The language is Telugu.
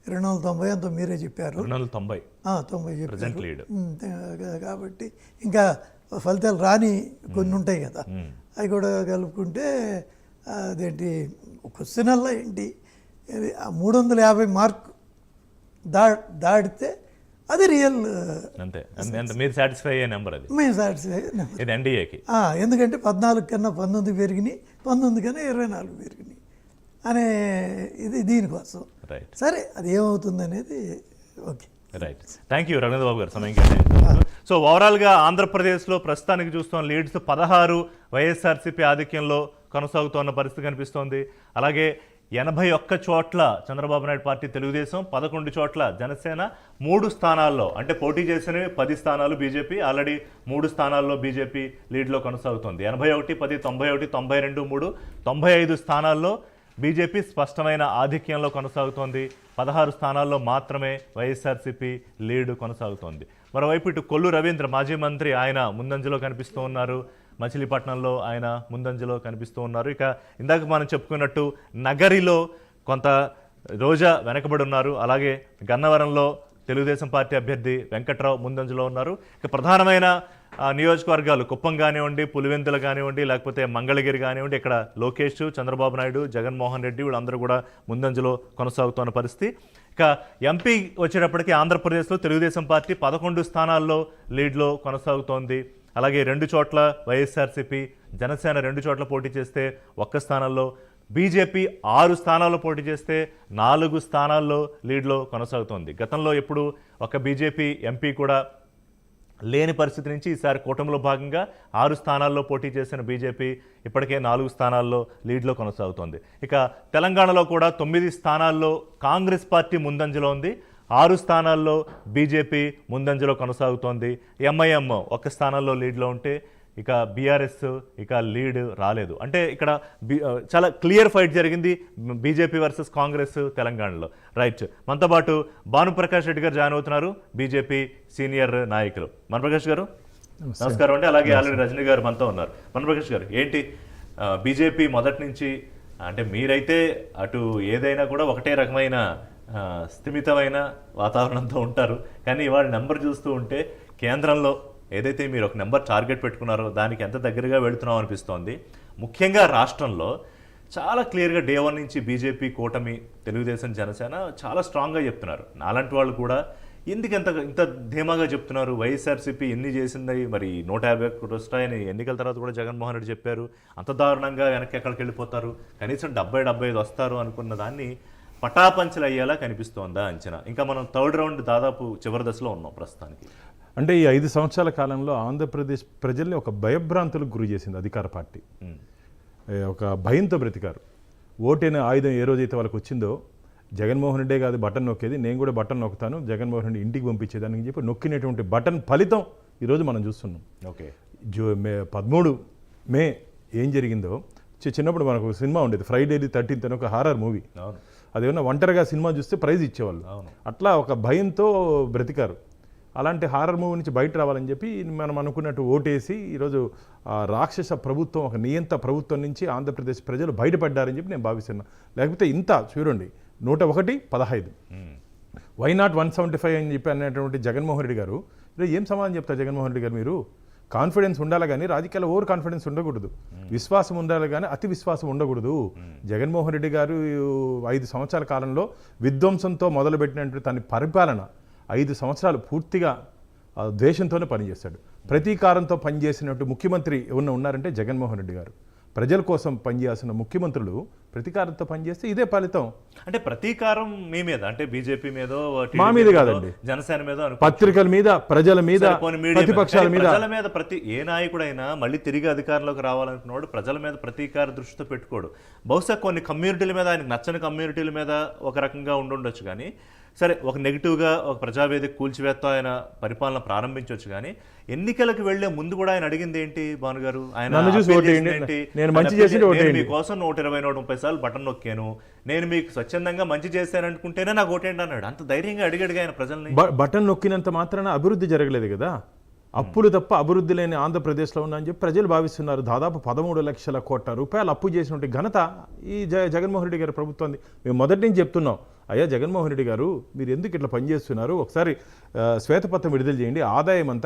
290 అంత మీరే చెప్పారు. 90 చెప్పారు. కాబట్టి ఇంకా ఫలితాలు రాని కొన్ని ఉంటాయి కదా, అవి కూడా కలుపుకుంటే అదేంటి క్వశ్చనల్లా ఏంటి 350 మార్క్ దాటితే అది రియల్. అంతే, మీరు సాటిస్ఫై అయ్యే నెంబర్ అది. మేము సాటిస్ఫై ఇది ఎన్డీఏకి. ఎందుకంటే 14 కన్నా 19 పెరిగినాయి, 19 కన్నా 24 పెరిగినాయి అనే ఇది దీనికోసం. రైట్, సరే అది ఏమవుతుంది అనేది okay. Right, thank you Raghunath Babu garu సమయం కేటాయించారు. సో ఓవరాల్గా ఆంధ్రప్రదేశ్లో ప్రస్తుతానికి చూస్తున్న లీడ్స్ 16 వైఎస్ఆర్సీపీ ఆధిక్యంలో కొనసాగుతున్న పరిస్థితి కనిపిస్తోంది. అలాగే 81 చోట్ల చంద్రబాబు నాయుడు పార్టీ తెలుగుదేశం, 11 చోట్ల జనసేన, 3 స్థానాల్లో అంటే పోటీ చేసినవి 10 స్థానాలు బీజేపీ, ఆల్రెడీ 3 స్థానాల్లో బీజేపీ లీడ్లో కొనసాగుతోంది. 81, 10, 91, 92, 3, 95 స్థానాల్లో బీజేపీ స్పష్టమైన ఆధిక్యంలో కొనసాగుతోంది. 16 స్థానాల్లో మాత్రమే వైఎస్ఆర్సీపీ లీడ్ కొనసాగుతోంది. మరోవైపు ఇటు కొల్లు రవీంద్ర మాజీ మంత్రి, ఆయన ముందంజలో కనిపిస్తూ ఉన్నారు. మచిలీపట్నంలో ఆయన ముందంజలో కనిపిస్తూ ఉన్నారు. ఇక ఇందాక మనం చెప్పుకున్నట్టు నగరిలో కొంత రోజా వెనకబడి ఉన్నారు. అలాగే గన్నవరంలో తెలుగుదేశం పార్టీ అభ్యర్థి వెంకట్రావు ముందంజలో ఉన్నారు. ఇక ప్రధానమైన నియోజకవర్గాలు కుప్పం కానివ్వండి, పులివెందులు కానివ్వండి, లేకపోతే మంగళగిరి కానివ్వండి, ఇక్కడ లోకేష్, చంద్రబాబు నాయుడు, జగన్మోహన్ రెడ్డి వీళ్ళందరూ కూడా ముందంజలో కొనసాగుతున్న పరిస్థితి. ఇక ఎంపీ వచ్చేటప్పటికి ఆంధ్రప్రదేశ్లో తెలుగుదేశం పార్టీ 11 స్థానాల్లో లీడ్లో కొనసాగుతోంది. అలాగే 2 చోట్ల వైఎస్ఆర్సీపీ, జనసేన 2 చోట్ల పోటీ చేస్తే 1 స్థానంలో, బీజేపీ 6 స్థానాల్లో పోటీ చేస్తే 4 స్థానాల్లో లీడ్లో కొనసాగుతోంది. గతంలో ఎప్పుడు ఒక బీజేపీ ఎంపీ కూడా లేని పరిస్థితి నుంచి ఈసారి కూటమిలో భాగంగా 6 స్థానాల్లో పోటీ చేసిన బీజేపీ ఇప్పటికే 4 స్థానాల్లో లీడ్లో కొనసాగుతోంది. ఇక తెలంగాణలో కూడా 9 స్థానాల్లో కాంగ్రెస్ పార్టీ ముందంజలో ఉంది. 6 స్థానాల్లో బీజేపీ ముందంజలో కొనసాగుతోంది. ఎంఐఎం 1 స్థానంలో లీడ్లో ఉంటే ఇక బీఆర్ఎస్ ఇక లీడ్ రాలేదు. అంటే ఇక్కడ చాలా క్లియర్ ఫైట్ జరిగింది బీజేపీ వర్సెస్ కాంగ్రెస్ తెలంగాణలో. రైట్, మనతో పాటు భానుప్రకాష్ రెడ్డి గారు జాయిన్ అవుతున్నారు, బీజేపీ సీనియర్ నాయకులు. మనప్రకాష్ గారు నమస్కారం అండి. అలాగే ఆల్రెడీ రజనీ గారు మనతో ఉన్నారు. మనప్రకాష్ గారు, ఏంటి బీజేపీ మొదటి నుంచి అంటే మీరైతే అటు ఏదైనా కూడా ఒకటే రకమైన స్థిమితమైన వాతావరణంతో ఉంటారు, కానీ ఇవాళ నెంబర్ చూస్తూ ఉంటే కేంద్రంలో ఏదైతే మీరు ఒక నెంబర్ టార్గెట్ పెట్టుకున్నారో దానికి ఎంత దగ్గరగా వెళుతున్నాం అనిపిస్తోంది. ముఖ్యంగా రాష్ట్రంలో చాలా క్లియర్గా డే 1 నుంచి బీజేపీ కూటమి, తెలుగుదేశం, జనసేన చాలా స్ట్రాంగ్గా చెప్తున్నారు. నాలాంటి వాళ్ళు కూడా ఎందుకు ఇంత ధీమాగా చెప్తున్నారు? వైఎస్ఆర్సీపీ ఎన్ని చేసింది, మరి 150 వస్తాయని ఎన్నికల తర్వాత కూడా జగన్మోహన్ రెడ్డి చెప్పారు. అంత దారుణంగా వెనక్కి ఎక్కడికి వెళ్ళిపోతారు, కనీసం 70-75 వస్తారు అనుకున్న దాన్ని పటాపంచలు అయ్యేలా కనిపిస్తోందా అంచనా? ఇంకా మనం 3rd రౌండ్ దాదాపు చివరి దశలో ఉన్నాం ప్రస్తుతానికి. అంటే ఈ 5 సంవత్సరాల కాలంలో ఆంధ్రప్రదేశ్ ప్రజల్ని ఒక భయభ్రాంతులకు గురి చేసింది అధికార పార్టీ. ఒక భయంతో బ్రతికారు. ఓటైన ఆయుధం ఏ రోజైతే వాళ్ళకి వచ్చిందో, జగన్మోహన్ రెడ్డే కాదు బటన్ నొక్కేది, నేను కూడా బటన్ నొక్కుతాను, జగన్మోహన్ రెడ్డి ఇంటికి పంపించేదానికి చెప్పి నొక్కినటువంటి బటన్ ఫలితం ఈరోజు మనం చూస్తున్నాం. ఓకే, 13 మే ఏం జరిగిందో చిన్నప్పుడు మనకు సినిమా ఉండేది ఫ్రైడే 13th అని, ఒక హారర్ మూవీ. అదేమన్నా ఒంటరిగా సినిమా చూస్తే ప్రైజ్ ఇచ్చేవాళ్ళు. అట్లా ఒక భయంతో బ్రతికారు. అలాంటి హారర్ మూవీ నుంచి బయట రావాలని చెప్పి మనం అనుకున్నట్టు ఓటేసి ఈరోజు రాక్షస ప్రభుత్వం, ఒక నియంత ప్రభుత్వం నుంచి ఆంధ్రప్రదేశ్ ప్రజలు బయటపడ్డారని చెప్పి నేను భావిస్తున్నాను. లేకపోతే ఇంత చూడండి, 101, 15 వై నాట్ 175 అని చెప్పి అన్నటువంటి జగన్మోహన్ రెడ్డి గారు ఏం సమాధానం చెప్తారు? జగన్మోహన్ రెడ్డి గారు, మీరు కాన్ఫిడెన్స్ ఉండాలి కానీ రాజకీయాల్లో ఓవర్ కాన్ఫిడెన్స్ ఉండకూడదు, విశ్వాసం ఉండాలి కానీ అతి విశ్వాసం ఉండకూడదు. జగన్మోహన్ రెడ్డి గారు 5 సంవత్సరాల కాలంలో విధ్వంసంతో మొదలుపెట్టినటువంటి తన పరిపాలన 5 సంవత్సరాలు పూర్తిగా ద్వేషంతోనే పనిచేశాడు. ప్రతీకారంతో పనిచేసినట్టు ముఖ్యమంత్రి ఎవరన్నా ఉన్నారంటే జగన్మోహన్ రెడ్డి గారు. ప్రజల కోసం పనిచేయాల్సిన ముఖ్యమంత్రులు ప్రతీకారంతో పనిచేస్తే ఇదే ఫలితం. అంటే ప్రతీకారం మీ మీద, అంటే బీజేపీ మీద, మా మీద కాదండి, జనసేన మీద, పత్రికల మీద, ప్రజల మీద, ప్రతిపక్షాల మీద. ప్రజల మీద ఏ నాయకుడైనా మళ్ళీ తిరిగి అధికారంలోకి రావాలనుకున్నాడు ప్రజల మీద ప్రతీకార దృష్టితో పెట్టుకోడు. బహుశా కొన్ని కమ్యూనిటీల మీద, ఆయనకు నచ్చని కమ్యూనిటీల మీద ఒక రకంగా ఉండుండొచ్చు, కానీ సరే ఒక నెగిటివ్గా ఒక ప్రజావేదిక కూల్చివేత్త ఆయన పరిపాలన ప్రారంభించవచ్చు. కానీ ఎన్నికలకు వెళ్లే ముందు కూడా ఆయన అడిగింది ఏంటి భానుగారు? ఆయన మీకోసం 120-130 సార్లు బటన్ నొక్కాను, నేను మీకు స్వచ్ఛందంగా మంచి చేశాననుకుంటేనే నాకు ఓటేండి అన్నాడు. అంత ధైర్యంగా అడిగాడు ఆయన ప్రజల్ని. బటన్ నొక్కినంత మాత్రాన అభివృద్ధి జరగలేదు కదా. అప్పులు తప్ప అభివృద్ధి లేని ఆంధ్రప్రదేశ్లో ఉందని చెప్పి ప్రజలు భావిస్తున్నారు. దాదాపు 13 లక్షల కోట్ల రూపాయలు అప్పు చేసినటువంటి ఘనత ఈ జగన్మోహన్ రెడ్డి గారి ప్రభుత్వం. మేము మొదటి నుంచి చెప్తున్నాం, అయ్యా జగన్మోహన్ రెడ్డి గారు మీరు ఎందుకు ఇట్లా పనిచేస్తున్నారు, ఒకసారి శ్వేతపత్రం విడుదల చేయండి, ఆదాయం అంతా